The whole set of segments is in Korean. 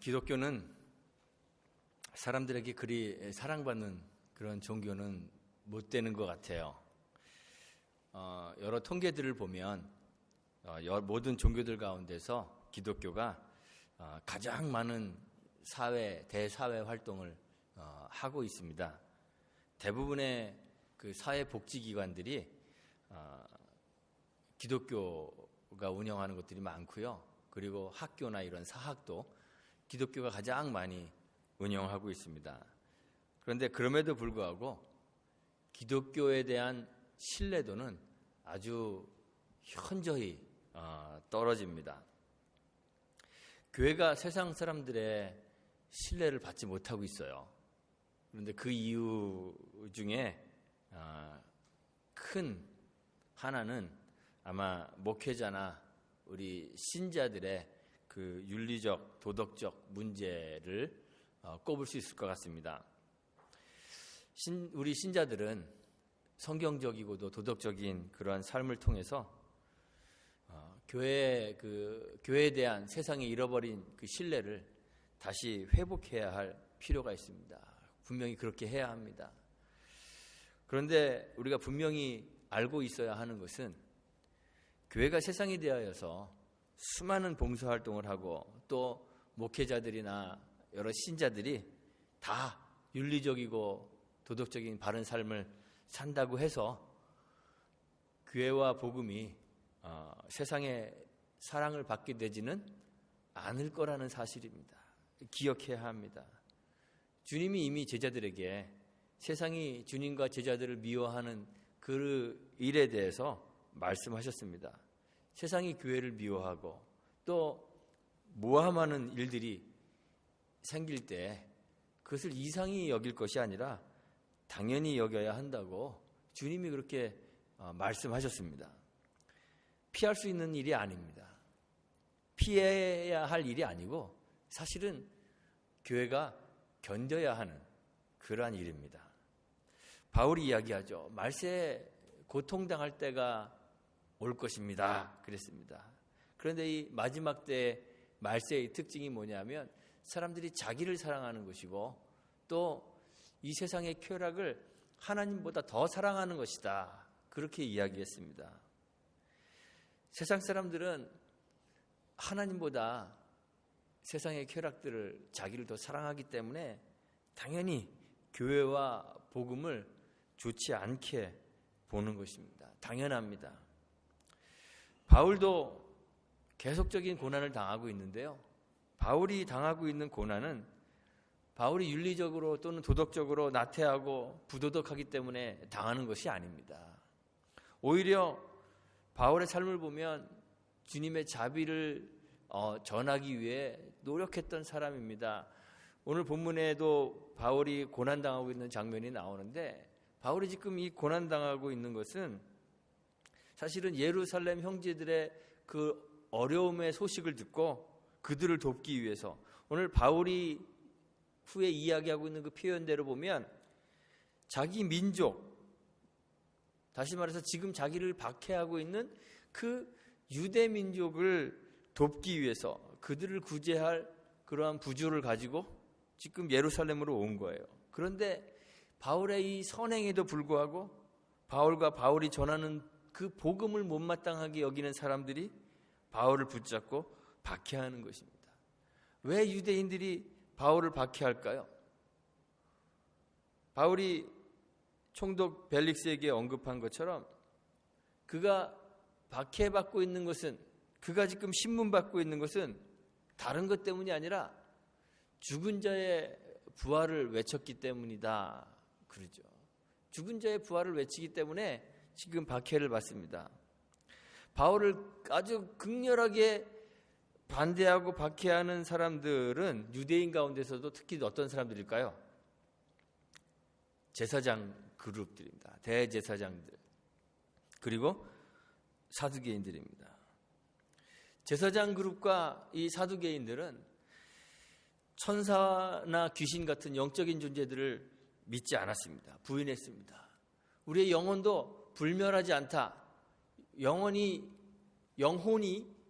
기독교는 사람들에게 그리 사랑받는 그런 종교는 못 되는 것 같아요. 여러 통계들을 보면 모든 종교들 가운데서 기독교가 가장 많은 대사회 활동을 하고 있습니다. 대부분의 그 사회복지기관들이 기독교가 운영하는 것들이 많고요. 그리고 학교나 이런 사학도 기독교가 가장 많이 운영하고 있습니다. 그런데 그럼에도 불구하고 기독교에 대한 신뢰도는 아주 현저히 떨어집니다. 교회가 세상 사람들의 신뢰를 받지 못하고 있어요. 그런데 그 이유 중에 큰 하나는 아마 목회자나 우리 신자들의 그 윤리적, 도덕적 문제를 꼽을 수 있을 것 같습니다. 우리 신자들은 성경적이고도 도덕적인 그러한 삶을 통해서 교회에 대한 세상에 잃어버린 그 신뢰를 다시 회복해야 할 필요가 있습니다. 분명히 그렇게 해야 합니다. 그런데 우리가 분명히 알고 있어야 하는 것은 교회가 세상에 대하여서 수많은 봉사활동을 하고 또 목회자들이나 여러 신자들이 다 윤리적이고 도덕적인 바른 삶을 산다고 해서 교회와 복음이 세상에 사랑을 받게 되지는 않을 거라는 사실입니다. 기억해야 합니다. 주님이 이미 제자들에게 세상이 주님과 제자들을 미워하는 그 일에 대해서 말씀하셨습니다. 세상이 교회를 미워하고 또 모함하는 일들이 생길 때 그것을 이상히 여길 것이 아니라 당연히 여겨야 한다고 주님이 그렇게 말씀하셨습니다. 피할 수 있는 일이 아닙니다. 피해야 할 일이 아니고 사실은 교회가 견뎌야 하는 그러한 일입니다. 바울이 이야기하죠. 말세에 고통당할 때가 올 것입니다. 그랬습니다. 그런데 이 마지막 때 말세의 특징이 뭐냐면 사람들이 자기를 사랑하는 것이고 또 이 세상의 쾌락을 하나님보다 더 사랑하는 것이다. 그렇게 이야기했습니다. 세상 사람들은 하나님보다 세상의 쾌락들을 자기를 더 사랑하기 때문에 당연히 교회와 복음을 좋지 않게 보는 것입니다. 당연합니다. 바울도 계속적인 고난을 당하고 있는데요. 바울이 당하고 있는 고난은 바울이 윤리적으로 또는 도덕적으로 나태하고 부도덕하기 때문에 당하는 것이 아닙니다. 오히려 바울의 삶을 보면 주님의 자비를 전하기 위해 노력했던 사람입니다. 오늘 본문에도 바울이 고난당하고 있는 장면이 나오는데 바울이 지금 이 고난당하고 있는 것은 사실은 예루살렘 형제들의 그 어려움의 소식을 듣고 그들을 돕기 위해서 오늘 바울이 후에 이야기하고 있는 그 표현대로 보면 자기 민족, 다시 말해서 지금 자기를 박해하고 있는 그 유대 민족을 돕기 위해서 그들을 구제할 그러한 부조를 가지고 지금 예루살렘으로 온 거예요. 그런데 바울의 이 선행에도 불구하고 바울과 바울이 전하는 그 복음을 못마땅하게 여기는 사람들이 바울을 붙잡고 박해하는 것입니다. 왜 유대인들이 바울을 박해할까요? 바울이 총독 벨릭스에게 언급한 것처럼 그가 박해받고 있는 것은 그가 지금 신문받고 있는 것은 다른 것 때문이 아니라 죽은 자의 부활을 외쳤기 때문이다. 그러죠. 죽은 자의 부활을 외치기 때문에 지금 박해를 받습니다. 바울을 아주 극렬하게 반대하고 박해하는 사람들은 유대인 가운데서도 특히 어떤 사람들일까요? 제사장 그룹들입니다. 대제사장들 그리고 사두개인들입니다. 제사장 그룹과 이 사두개인들은 천사나 귀신 같은 영적인 존재들을 믿지 않았습니다. 부인했습니다. 우리의 영혼도 불멸하지 않다. 영혼이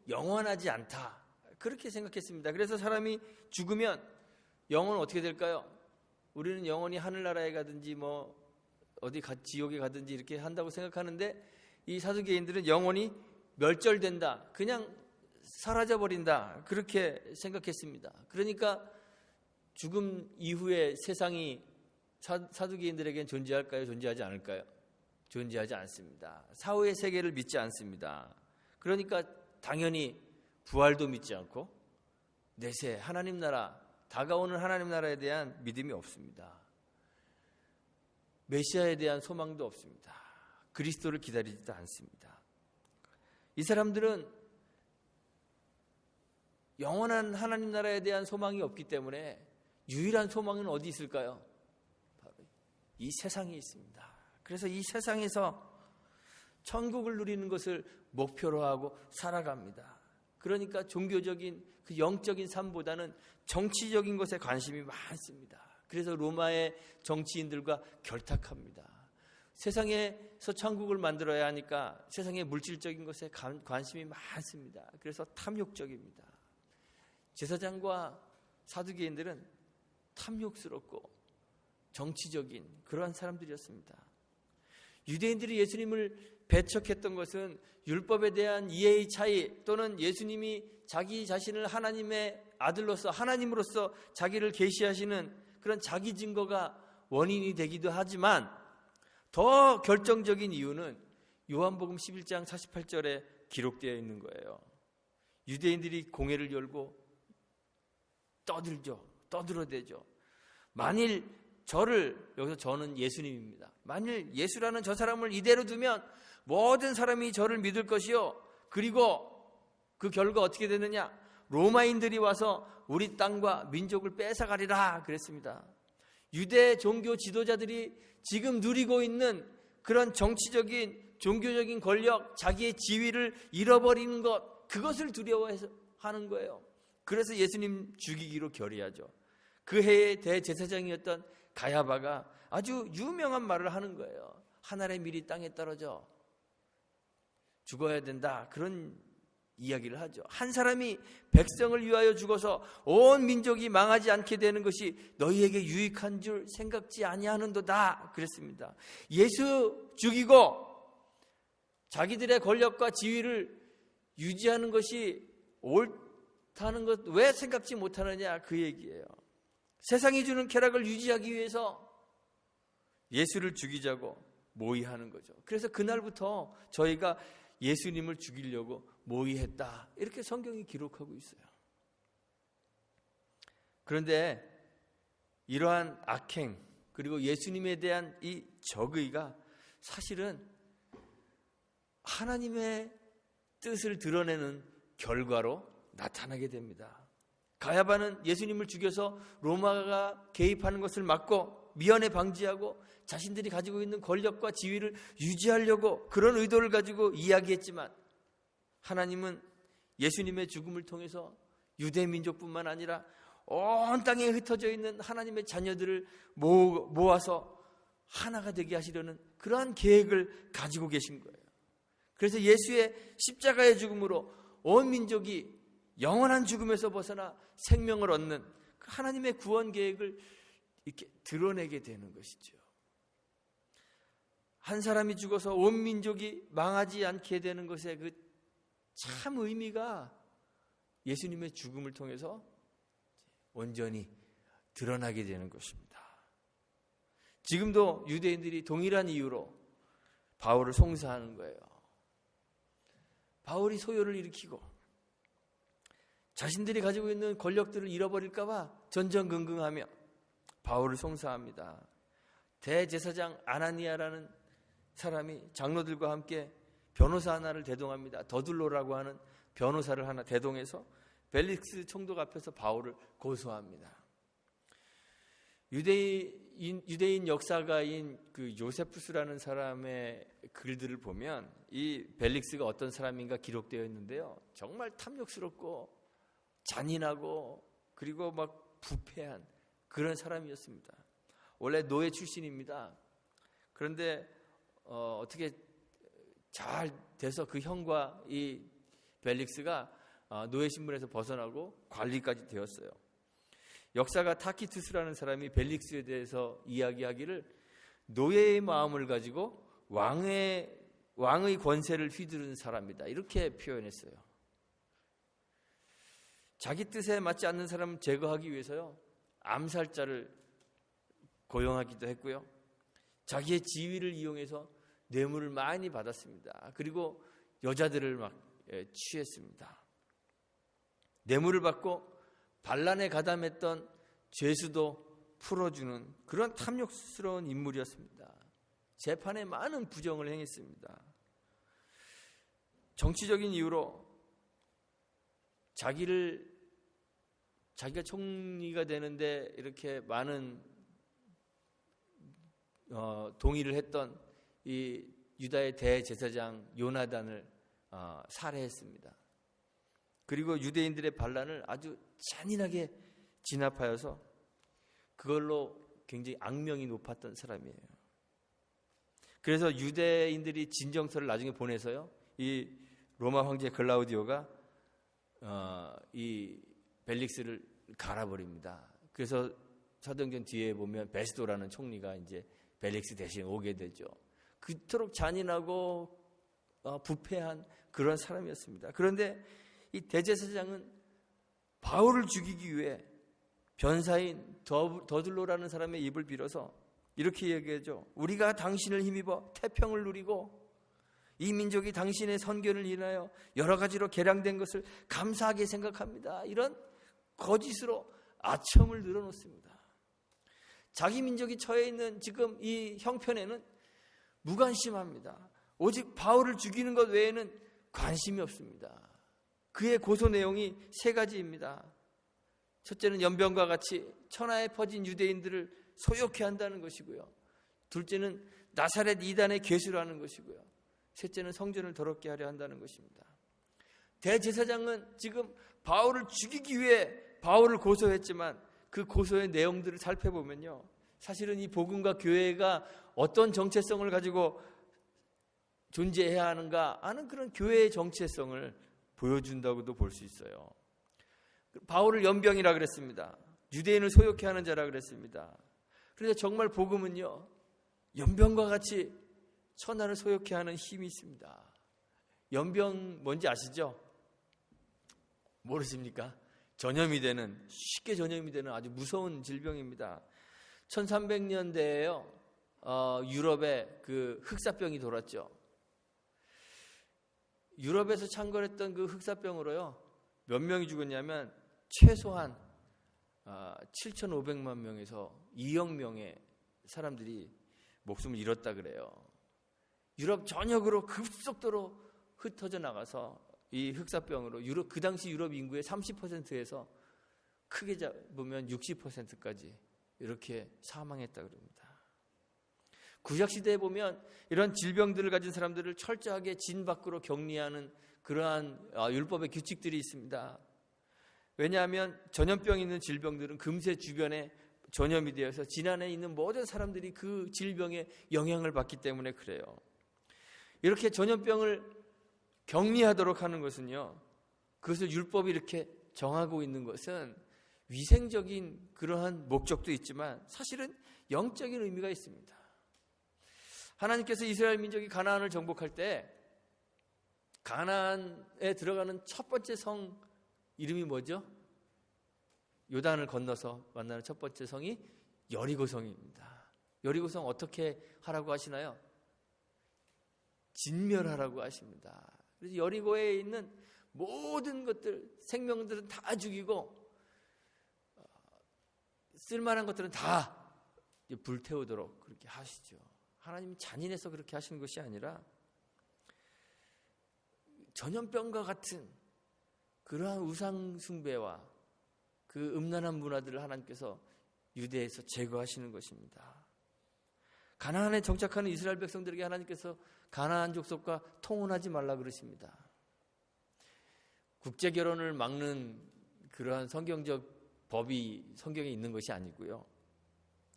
영원하지 않다. 그렇게 생각했습니다. 그래서 사람이 죽으면 영혼은 어떻게 될까요? 우리는 영혼이 하늘나라에 가든지 뭐 어디 지옥에 가든지 이렇게 한다고 생각하는데, 이 사두개인들은 영혼이 멸절된다, 그냥 사라져버린다, 그렇게 생각했습니다. 그러니까 죽음 이후에 세상이 사두개인들에겐 존재할까요? 존재하지 않을까요? 존재하지 않습니다. 사후의 세계를 믿지 않습니다. 그러니까 당연히 부활도 믿지 않고 내세 하나님 나라, 다가오는 하나님 나라에 대한 믿음이 없습니다. 메시아에 대한 소망도 없습니다. 그리스도를 기다리지도 않습니다. 이 사람들은 영원한 하나님 나라에 대한 소망이 없기 때문에 유일한 소망은 어디 있을까요? 바로 이 세상에 있습니다. 그래서 이 세상에서 천국을 누리는 것을 목표로 하고 살아갑니다. 그러니까 종교적인 그 영적인 삶보다는 정치적인 것에 관심이 많습니다. 그래서 로마의 정치인들과 결탁합니다. 세상에서 천국을 만들어야 하니까 세상의 물질적인 것에 관심이 많습니다. 그래서 탐욕적입니다. 제사장과 사두개인들은 탐욕스럽고 정치적인 그러한 사람들이었습니다. 유대인들이 예수님을 배척했던 것은 율법에 대한 이해의 차이, 또는 예수님이 자기 자신을 하나님의 아들로서, 하나님으로서 자기를 계시하시는 그런 자기 증거가 원인이 되기도 하지만, 더 결정적인 이유는 요한복음 11장 48절에 기록되어 있는 거예요. 유대인들이 공회를 열고 떠들어대죠. 만일 저를, 여기서 저는 예수님입니다. 만일 예수라는 저 사람을 이대로 두면 모든 사람이 저를 믿을 것이요, 그리고 그 결과 어떻게 되느냐? 로마인들이 와서 우리 땅과 민족을 뺏어가리라 그랬습니다. 유대 종교 지도자들이 지금 누리고 있는 그런 정치적인, 종교적인 권력, 자기의 지위를 잃어버리는 것, 그것을 두려워해서 하는 거예요. 그래서 예수님 죽이기로 결의하죠. 그 해의 대제사장이었던 가야바가 아주 유명한 말을 하는 거예요. 하늘의 밀이 땅에 떨어져 죽어야 된다, 그런 이야기를 하죠. 한 사람이 백성을 위하여 죽어서 온 민족이 망하지 않게 되는 것이 너희에게 유익한 줄 생각지 아니하는도다 그랬습니다. 예수 죽이고 자기들의 권력과 지위를 유지하는 것이 옳다는 것 왜 생각지 못하느냐, 그 얘기예요. 세상이 주는 쾌락을 유지하기 위해서 예수를 죽이자고 모의하는 거죠. 그래서 그날부터 저희가 예수님을 죽이려고 모의했다, 이렇게 성경이 기록하고 있어요. 그런데 이러한 악행, 그리고 예수님에 대한 이 적의가 사실은 하나님의 뜻을 드러내는 결과로 나타나게 됩니다. 가야바는 예수님을 죽여서 로마가 개입하는 것을 막고 미연에 방지하고 자신들이 가지고 있는 권력과 지위를 유지하려고 그런 의도를 가지고 이야기했지만, 하나님은 예수님의 죽음을 통해서 유대 민족뿐만 아니라 온 땅에 흩어져 있는 하나님의 자녀들을 모아서 하나가 되게 하시려는 그러한 계획을 가지고 계신 거예요. 그래서 예수의 십자가의 죽음으로 온 민족이 영원한 죽음에서 벗어나 생명을 얻는 그 하나님의 구원 계획을 이렇게 드러내게 되는 것이죠. 한 사람이 죽어서 온 민족이 망하지 않게 되는 것의 그 참 의미가 예수님의 죽음을 통해서 온전히 드러나게 되는 것입니다. 지금도 유대인들이 동일한 이유로 바울을 송사하는 거예요. 바울이 소요를 일으키고 자신들이 가지고 있는 권력들을 잃어버릴까 봐 전전긍긍하며 바울을 송사합니다. 대제사장 아나니아라는 사람이 장로들과 함께 변호사 하나를 대동합니다. 더둘로라고 하는 변호사를 하나 대동해서 벨릭스 총독 앞에서 바울을 고소합니다. 유대인 역사가인 그 요세푸스라는 사람의 글들을 보면 이 벨릭스가 어떤 사람인가 기록되어 있는데요, 정말 탐욕스럽고 잔인하고 그리고 막 부패한 그런 사람이었습니다. 원래 노예 출신입니다. 그런데 어떻게 잘 돼서 그 형과 이 벨릭스가 노예 신분에서 벗어나고 관리까지 되었어요. 역사가 타키투스라는 사람이 벨릭스에 대해서 이야기하기를 노예의 마음을 가지고 왕의 권세를 휘두르는 사람이다, 이렇게 표현했어요. 자기 뜻에 맞지 않는 사람을 제거하기 위해서요, 암살자를 고용하기도 했고요, 자기의 지위를 이용해서 뇌물을 많이 받았습니다. 그리고 여자들을 막 취했습니다. 뇌물을 받고 반란에 가담했던 죄수도 풀어주는 그런 탐욕스러운 인물이었습니다. 재판에 많은 부정을 행했습니다. 정치적인 이유로 자기가 총리가 되는데 이렇게 많은 동의를 했던 이 유다의 대제사장 요나단을 살해했습니다. 그리고 유대인들의 반란을 아주 잔인하게 진압하여서 그걸로 굉장히 악명이 높았던 사람이에요. 그래서 유대인들이 진정서를 나중에 보내서요, 이 로마 황제 글라우디오가 이 벨릭스를 갈아버립니다. 그래서 사도행전 뒤에 보면 베스도라는 총리가 이제 벨릭스 대신 오게 되죠. 그토록 잔인하고 부패한 그런 사람이었습니다. 그런데 이 대제사장은 바울을 죽이기 위해 변사인 더둘로라는 사람의 입을 빌어서 이렇게 얘기하죠. 우리가 당신을 힘입어 태평을 누리고 이 민족이 당신의 선견을 인하여 여러 가지로 개량된 것을 감사하게 생각합니다. 이런 거짓으로 아첨을 늘어놓습니다. 자기 민족이 처해 있는 지금 이 형편에는 무관심합니다. 오직 바울을 죽이는 것 외에는 관심이 없습니다. 그의 고소 내용이 세 가지입니다. 첫째는 연병과 같이 천하에 퍼진 유대인들을 소욕해 한다는 것이고요. 둘째는 나사렛 이단의 괴수를 하는 것이고요. 셋째는 성전을 더럽게 하려 한다는 것입니다. 대제사장은 지금 바울을 죽이기 위해 바울을 고소했지만 그 고소의 내용들을 살펴보면요, 사실은 이 복음과 교회가 어떤 정체성을 가지고 존재해야 하는가 하는 그런 교회의 정체성을 보여준다고도 볼 수 있어요. 바울을 연병이라 그랬습니다. 유대인을 소욕해 하는 자라 그랬습니다. 그런데 정말 복음은요, 연병과 같이 천하를 소욕해 하는 힘이 있습니다. 연병 뭔지 아시죠? 모르십니까? 쉽게 전염이 되는 아주 무서운 질병입니다. 1300년대에요, 유럽에 그 흑사병이 돌았죠. 유럽에서 창궐했던 그 흑사병으로요, 몇 명이 죽었냐면 최소한 7,500만 명에서 2억 명의 사람들이 목숨을 잃었다 그래요. 유럽 전역으로 급속도로 흩어져 나가서 이 흑사병으로 그 당시 유럽 인구의 30%에서 크게 잡으면 60%까지 이렇게 사망했다 그럽니다. 구약시대에 보면 이런 질병들을 가진 사람들을 철저하게 진 밖으로 격리하는 그러한 율법의 규칙들이 있습니다. 왜냐하면 전염병이 있는 질병들은 금세 주변에 전염이 되어서 진 안에 있는 모든 사람들이 그 질병에 영향을 받기 때문에 그래요. 이렇게 전염병을 격리하도록 하는 것은요, 그것을 율법이 이렇게 정하고 있는 것은 위생적인 그러한 목적도 있지만 사실은 영적인 의미가 있습니다. 하나님께서 이스라엘 민족이 가나안을 정복할 때 가나안에 들어가는 첫 번째 성 이름이 뭐죠? 요단을 건너서 만나는 첫 번째 성이 여리고성입니다. 여리고성 어떻게 하라고 하시나요? 진멸하라고 하십니다. 그래서 여리고에 있는 모든 것들, 생명들은 다 죽이고 쓸만한 것들은 다 불태우도록 그렇게 하시죠. 하나님이 잔인해서 그렇게 하시는 것이 아니라 전염병과 같은 그러한 우상 숭배와 그 음란한 문화들을 하나님께서 유대에서 제거하시는 것입니다. 가나안에 정착하는 이스라엘 백성들에게 하나님께서 가나안 족속과 통혼하지 말라 그러십니다. 국제 결혼을 막는 그러한 성경적 법이 성경에 있는 것이 아니고요.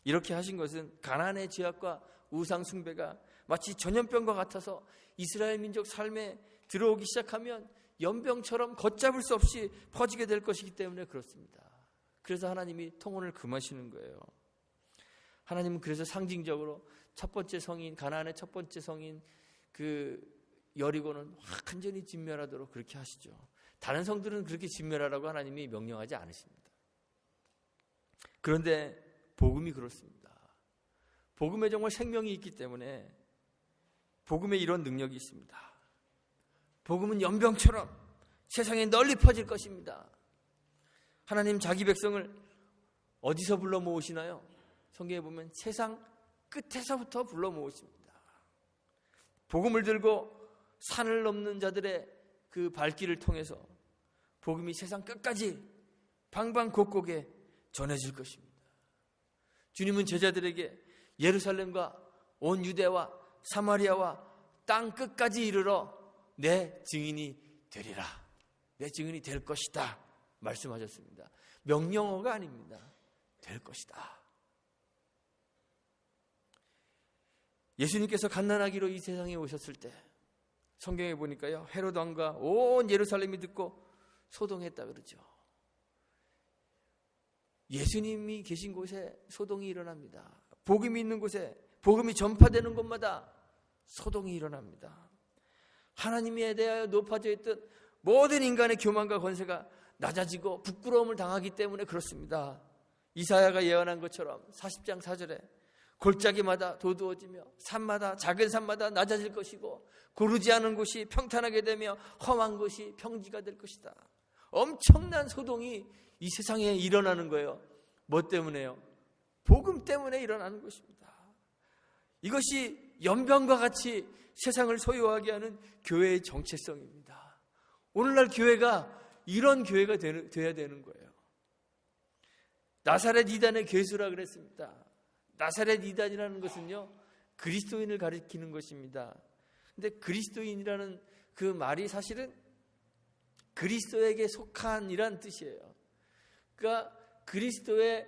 이렇게 하신 것은 가나안의 죄악과 우상 숭배가 마치 전염병과 같아서 이스라엘 민족 삶에 들어오기 시작하면 연병처럼 걷잡을 수 없이 퍼지게 될 것이기 때문에 그렇습니다. 그래서 하나님이 통혼을 금하시는 거예요. 하나님은 그래서 상징적으로 첫 번째 성인, 가나안의 첫 번째 성인 그 여리고는 완전히 진멸하도록 그렇게 하시죠. 다른 성들은 그렇게 진멸하라고 하나님이 명령하지 않으십니다. 그런데 복음이 그렇습니다. 복음에 정말 생명이 있기 때문에 복음에 이런 능력이 있습니다. 복음은 연병처럼 세상에 널리 퍼질 것입니다. 하나님 자기 백성을 어디서 불러 모으시나요? 성경에 보면 세상 끝에서부터 불러 모으십니다. 복음을 들고 산을 넘는 자들의 그 발길을 통해서 복음이 세상 끝까지 방방곡곡에 전해질 것입니다. 주님은 제자들에게 예루살렘과 온 유대와 사마리아와 땅 끝까지 이르러 내 증인이 되리라. 내 증인이 될 것이다 말씀하셨습니다. 명령어가 아닙니다. 될 것이다. 예수님께서 갓난아기로 이 세상에 오셨을 때 성경에 보니까요, 헤롯 왕과 온 예루살렘이 듣고 소동했다 그러죠. 예수님이 계신 곳에 소동이 일어납니다. 복음이 있는 곳에, 복음이 전파되는 곳마다 소동이 일어납니다. 하나님에 대하여 높아져 있던 모든 인간의 교만과 권세가 낮아지고 부끄러움을 당하기 때문에 그렇습니다. 이사야가 예언한 것처럼 40장 4절에 골짜기마다 도두어지며 산마다, 작은 산마다 낮아질 것이고 고르지 않은 곳이 평탄하게 되며 험한 곳이 평지가 될 것이다. 엄청난 소동이 이 세상에 일어나는 거예요. 뭐 때문에요? 복음 때문에 일어나는 것입니다. 이것이 연병과 같이 세상을 소유하게 하는 교회의 정체성입니다. 오늘날 교회가 이런 교회가 돼야 되는 거예요. 나사렛 이단의 괴수라 그랬습니다. 나사렛 이단이라는 것은요, 그리스도인을 가리키는 것입니다. 근데 그리스도인이라는 그 말이 사실은 그리스도에게 속한이란 뜻이에요. 그러니까 그리스도의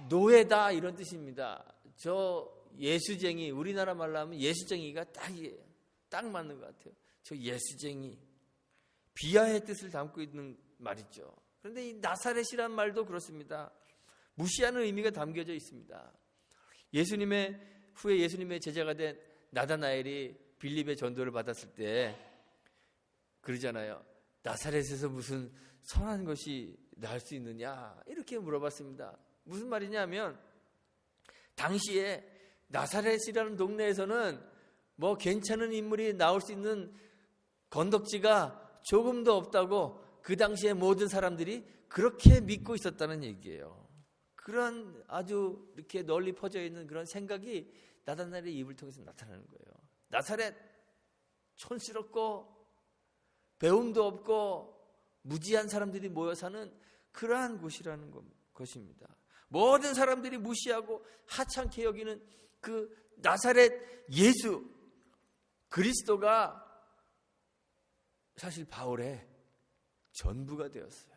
노예다 이런 뜻입니다. 저 예수쟁이, 우리나라 말로 하면 예수쟁이가 딱이에요. 딱 맞는 것 같아요. 저 예수쟁이, 비하의 뜻을 담고 있는 말이죠. 그런데 이 나사렛이란 말도 그렇습니다. 무시하는 의미가 담겨져 있습니다. 예수님의 후에 예수님의 제자가 된 나다나엘이 빌립의 전도를 받았을 때 그러잖아요. 나사렛에서 무슨 선한 것이 날 수 있느냐 이렇게 물어봤습니다. 무슨 말이냐면 당시에 나사렛이라는 동네에서는 뭐 괜찮은 인물이 나올 수 있는 건덕지가 조금도 없다고 그 당시에 모든 사람들이 그렇게 믿고 있었다는 얘기예요. 그런 아주 이렇게 널리 퍼져 있는 그런 생각이 나다나엘의 입을 통해서 나타나는 거예요. 나사렛 촌스럽고 배움도 없고 무지한 사람들이 모여 사는 그러한 곳이라는 것입니다. 모든 사람들이 무시하고 하찮게 여기는 그 나사렛 예수 그리스도가 사실 바울의 전부가 되었어요.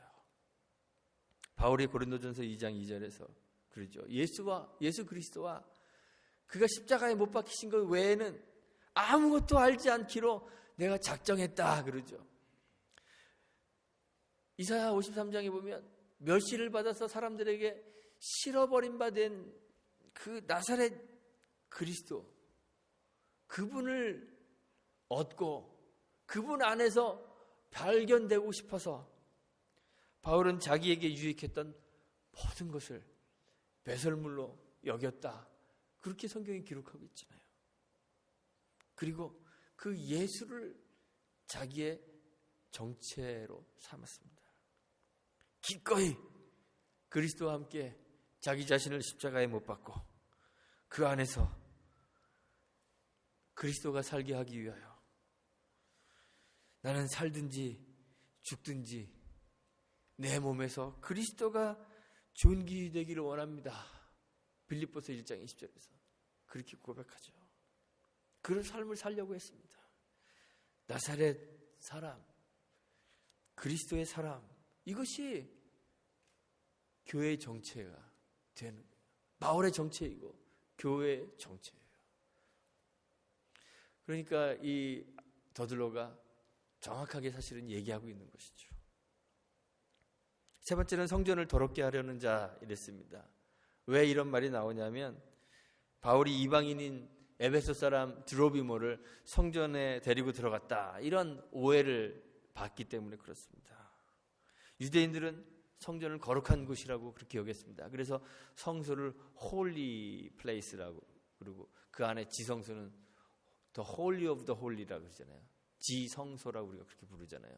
바울이 고린도전서 2장 2절에서 그러죠. 예수 그리스도와 그가 십자가에 못 박히신 것 외에는 아무것도 알지 않기로 내가 작정했다 그러죠. 이사야 53장에 보면 멸시를 받아서 사람들에게 실어버린 바 된 그 나사렛 그리스도, 그분을 얻고 그분 안에서 발견되고 싶어서 바울은 자기에게 유익했던 모든 것을 배설물로 여겼다. 그렇게 성경이 기록하고 있잖아요. 그리고 그 예수를 자기의 정체로 삼았습니다. 기꺼이 그리스도와 함께 자기 자신을 십자가에 못 박고 그 안에서 그리스도가 살게 하기 위하여 나는 살든지 죽든지 내 몸에서 그리스도가 존귀되기를 원합니다. 빌립보서 1장 20절에서 그렇게 고백하죠. 그런 삶을 살려고 했습니다. 나사렛 사람, 그리스도의 사람, 이것이 교회의 정체가 되는 거예요. 바울의 정체이고 교회의 정체예요. 그러니까 이 더들로가 정확하게 사실은 얘기하고 있는 것이죠. 세 번째는 성전을 더럽게 하려는 자 이랬습니다. 왜 이런 말이 나오냐면 바울이 이방인인 에베소 사람 드로비모를 성전에 데리고 들어갔다, 이런 오해를 받기 때문에 그렇습니다. 유대인들은 성전을 거룩한 곳이라고 그렇게 여겼습니다. 그래서 성소를 홀리 플레이스라고, 그리고 그 안에 지성소는 The Holy of the Holy라고 그러잖아요. 지성소라고 우리가 그렇게 부르잖아요.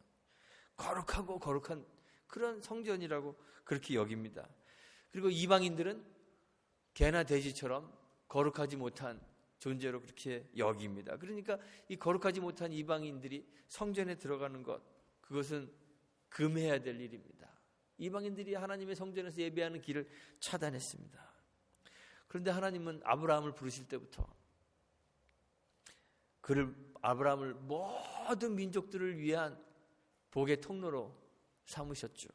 거룩하고 거룩한 그런 성전이라고 그렇게 여깁니다. 그리고 이방인들은 개나 돼지처럼 거룩하지 못한 존재로 그렇게 여깁니다. 그러니까 이 거룩하지 못한 이방인들이 성전에 들어가는 것, 그것은 금해야 될 일입니다. 이방인들이 하나님의 성전에서 예배하는 길을 차단했습니다. 그런데 하나님은 아브라함을 부르실 때부터 아브라함을 모든 민족들을 위한 복의 통로로 삼으셨죠.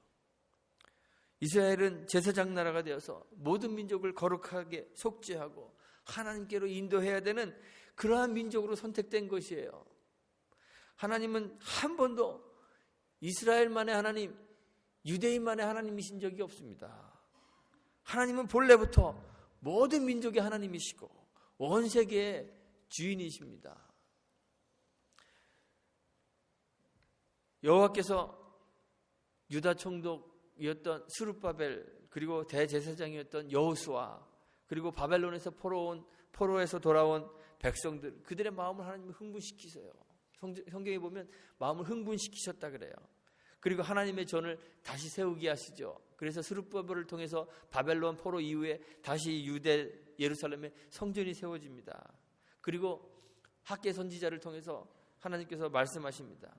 이스라엘은 제사장 나라가 되어서 모든 민족을 거룩하게 속죄하고 하나님께로 인도해야 되는 그러한 민족으로 선택된 것이에요. 하나님은 한 번도 이스라엘만의 하나님, 유대인만의 하나님이신 적이 없습니다. 하나님은 본래부터 모든 민족의 하나님이시고 온 세계의 주인이십니다. 여호와께서 유다 총독이었던 스룹바벨, 그리고 대제사장이었던 여호수아, 그리고 바벨론에서 포로에서 돌아온 백성들, 그들의 마음을 하나님이 흥분시키세요. 성경에 보면 마음을 흥분시키셨다 그래요. 그리고 하나님의 전을 다시 세우게 하시죠. 그래서 스룹바벨을 통해서 바벨론 포로 이후에 다시 유대 예루살렘에 성전이 세워집니다. 그리고 학개 선지자를 통해서 하나님께서 말씀하십니다.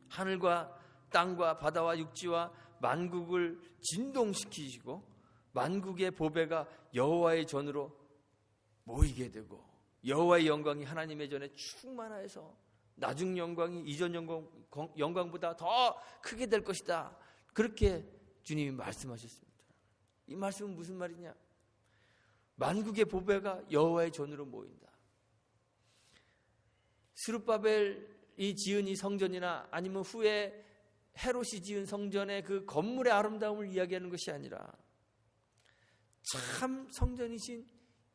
하늘과 땅과 바다와 육지와 만국을 진동시키시고 만국의 보배가 여호와의 전으로 모이게 되고 여호와의 영광이 하나님의 전에 충만하여서 나중 영광이 이전 영광보다 더 크게 될 것이다. 그렇게 주님이 말씀하셨습니다. 이 말씀은 무슨 말이냐? 만국의 보배가 여호와의 전으로 모인다. 스룹바벨이 지은 이 성전이나 아니면 후에 헤롯이 지은 성전의 그 건물의 아름다움을 이야기하는 것이 아니라 참 성전이신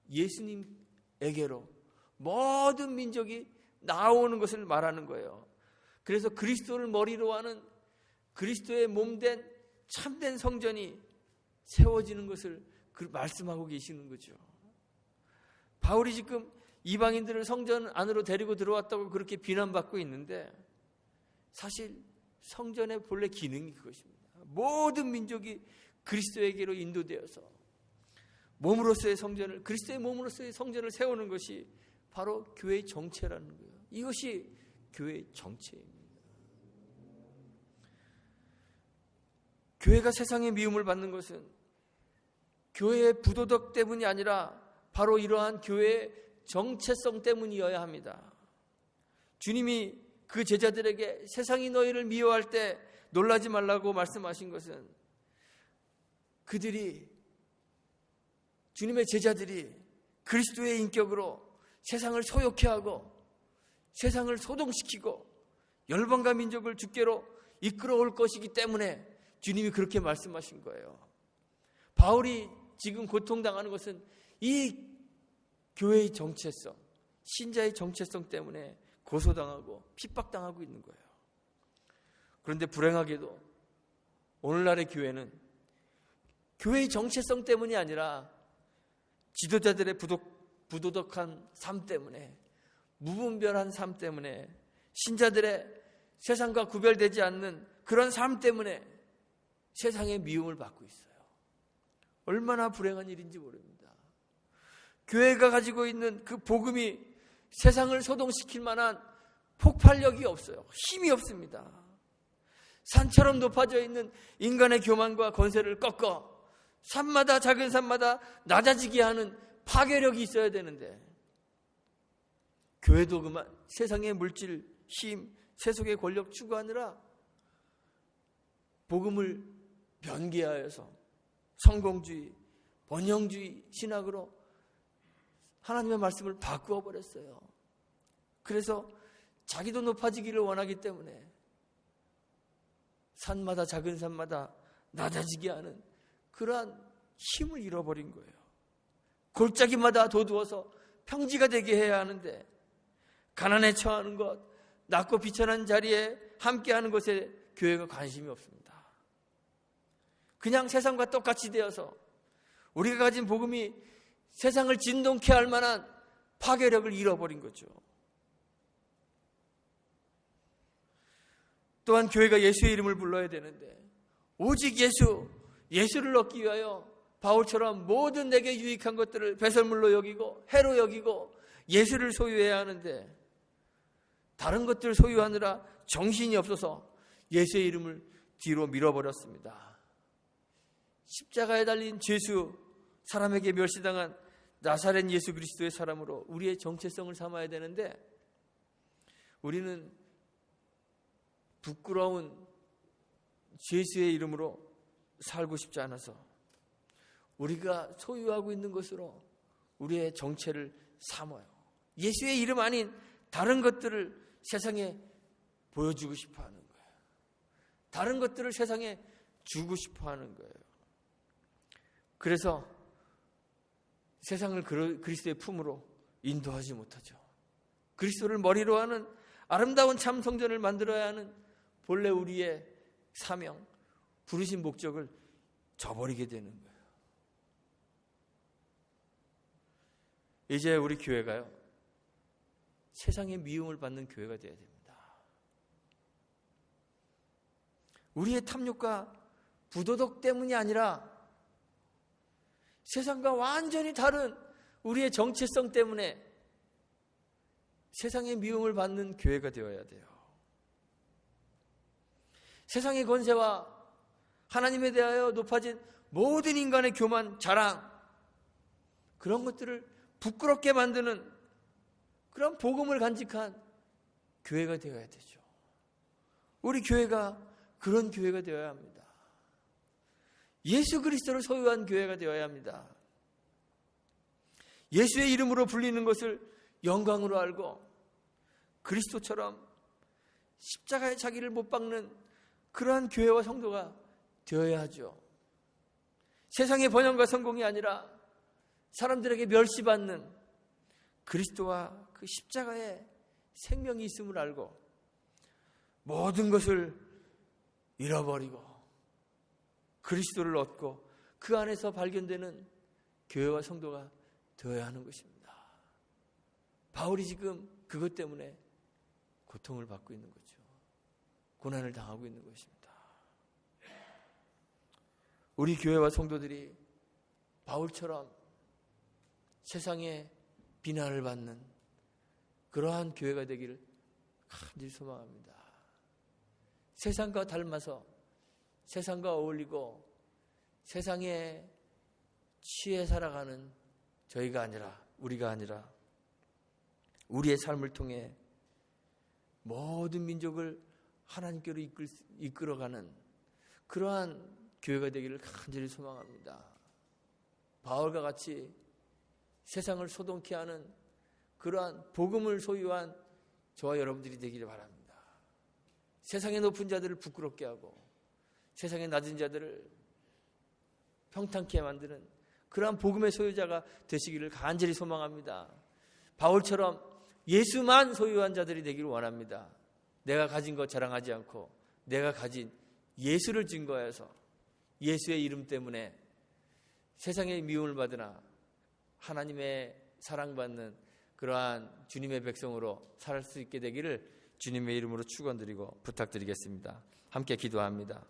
예수님에게로 모든 민족이 나오는 것을 말하는 거예요. 그래서 그리스도를 머리로 하는 그리스도의 몸된 참된 성전이 세워지는 것을 말씀하고 계시는 거죠. 바울이 지금 이방인들을 성전 안으로 데리고 들어왔다고 그렇게 비난받고 있는데 사실 성전의 본래 기능이 그것입니다. 모든 민족이 그리스도에게로 인도되어서 몸으로서의 성전을, 그리스도의 몸으로서의 성전을 세우는 것이 바로 교회의 정체라는 거예요. 이것이 교회의 정체입니다. 교회가 세상의 미움을 받는 것은 교회의 부도덕 때문이 아니라 바로 이러한 교회의 정체성 때문이어야 합니다. 주님이 그 제자들에게 세상이 너희를 미워할 때 놀라지 말라고 말씀하신 것은 주님의 제자들이 그리스도의 인격으로 세상을 소욕케 하고 세상을 소동시키고 열방과 민족을 주께로 이끌어올 것이기 때문에 주님이 그렇게 말씀하신 거예요. 바울이 지금 고통당하는 것은 이 교회의 정체성, 신자의 정체성 때문에 고소당하고 핍박당하고 있는 거예요. 그런데 불행하게도 오늘날의 교회는 교회의 정체성 때문이 아니라 지도자들의 부도덕한 삶 때문에, 무분별한 삶 때문에, 신자들의 세상과 구별되지 않는 그런 삶 때문에 세상의 미움을 받고 있어요. 얼마나 불행한 일인지 모릅니다. 교회가 가지고 있는 그 복음이 세상을 소동시킬 만한 폭발력이 없어요. 힘이 없습니다. 산처럼 높아져 있는 인간의 교만과 권세를 꺾어 산마다, 작은 산마다 낮아지게 하는 파괴력이 있어야 되는데 교회도 그만 세상의 물질, 힘, 세속의 권력 추구하느라 복음을 변개하여서 성공주의, 번영주의 신학으로 하나님의 말씀을 바꾸어 버렸어요. 그래서 자기도 높아지기를 원하기 때문에 산마다, 작은 산마다 낮아지게 하는 그러한 힘을 잃어버린 거예요. 골짜기마다 돋우어서 평지가 되게 해야 하는데, 가난에 처하는 것, 낮고 비천한 자리에 함께하는 것에 교회가 관심이 없습니다. 그냥 세상과 똑같이 되어서 우리가 가진 복음이 세상을 진동케 할 만한 파괴력을 잃어버린 거죠. 또한 교회가 예수의 이름을 불러야 되는데, 오직 예수를 얻기 위하여 바울처럼 모든 내게 유익한 것들을 배설물로 여기고 해로 여기고 예수를 소유해야 하는데, 다른 것들을 소유하느라 정신이 없어서 예수의 이름을 뒤로 밀어버렸습니다. 십자가에 달린 죄수, 사람에게 멸시당한 나사렛 예수 그리스도의 사람으로 우리의 정체성을 삼아야 되는데, 우리는 부끄러운 죄수의 이름으로 살고 싶지 않아서 우리가 소유하고 있는 것으로 우리의 정체를 삼아요. 예수의 이름 아닌 다른 것들을 세상에 보여주고 싶어 하는 거예요. 다른 것들을 세상에 주고 싶어 하는 거예요. 그래서 세상을 그리스도의 품으로 인도하지 못하죠. 그리스도를 머리로 하는 아름다운 참 성전을 만들어야 하는 본래 우리의 사명, 부르신 목적을 저버리게 되는 거예요. 이제 우리 교회가요, 세상의 미움을 받는 교회가 되어야 됩니다. 우리의 탐욕과 부도덕 때문이 아니라 세상과 완전히 다른 우리의 정체성 때문에 세상의 미움을 받는 교회가 되어야 돼요. 세상의 권세와 하나님에 대하여 높아진 모든 인간의 교만, 자랑, 그런 것들을 부끄럽게 만드는 그런 복음을 간직한 교회가 되어야 되죠. 우리 교회가 그런 교회가 되어야 합니다. 예수 그리스도를 소유한 교회가 되어야 합니다. 예수의 이름으로 불리는 것을 영광으로 알고 그리스도처럼 십자가에 자기를 못 박는 그러한 교회와 성도가 되어야 하죠. 세상의 번영과 성공이 아니라 사람들에게 멸시받는 그리스도와 그 십자가에 생명이 있음을 알고 모든 것을 잃어버리고 그리스도를 얻고 그 안에서 발견되는 교회와 성도가 되어야 하는 것입니다. 바울이 지금 그것 때문에 고통을 받고 있는 거죠. 고난을 당하고 있는 것입니다. 우리 교회와 성도들이 바울처럼 세상에 비난을 받는 그러한 교회가 되기를 간절히 소망합니다. 세상과 닮아서 세상과 어울리고 세상에 취해 살아가는 저희가 아니라, 우리가 아니라 우리의 삶을 통해 모든 민족을 하나님께로 이끌어가는 그러한 교회가 되기를 간절히 소망합니다. 바울과 같이 세상을 소동케 하는 그러한 복음을 소유한 저와 여러분들이 되기를 바랍니다. 세상의 높은 자들을 부끄럽게 하고 세상의 낮은 자들을 평탄케 만드는 그러한 복음의 소유자가 되시기를 간절히 소망합니다. 바울처럼 예수만 소유한 자들이 되기를 원합니다. 내가 가진 것 자랑하지 않고 내가 가진 예수를 증거해서 예수의 이름 때문에 세상의 미움을 받으나 하나님의 사랑받는 그러한 주님의 백성으로 살 수 있게 되기를 주님의 이름으로 축원드리고 부탁드리겠습니다. 함께 기도합니다.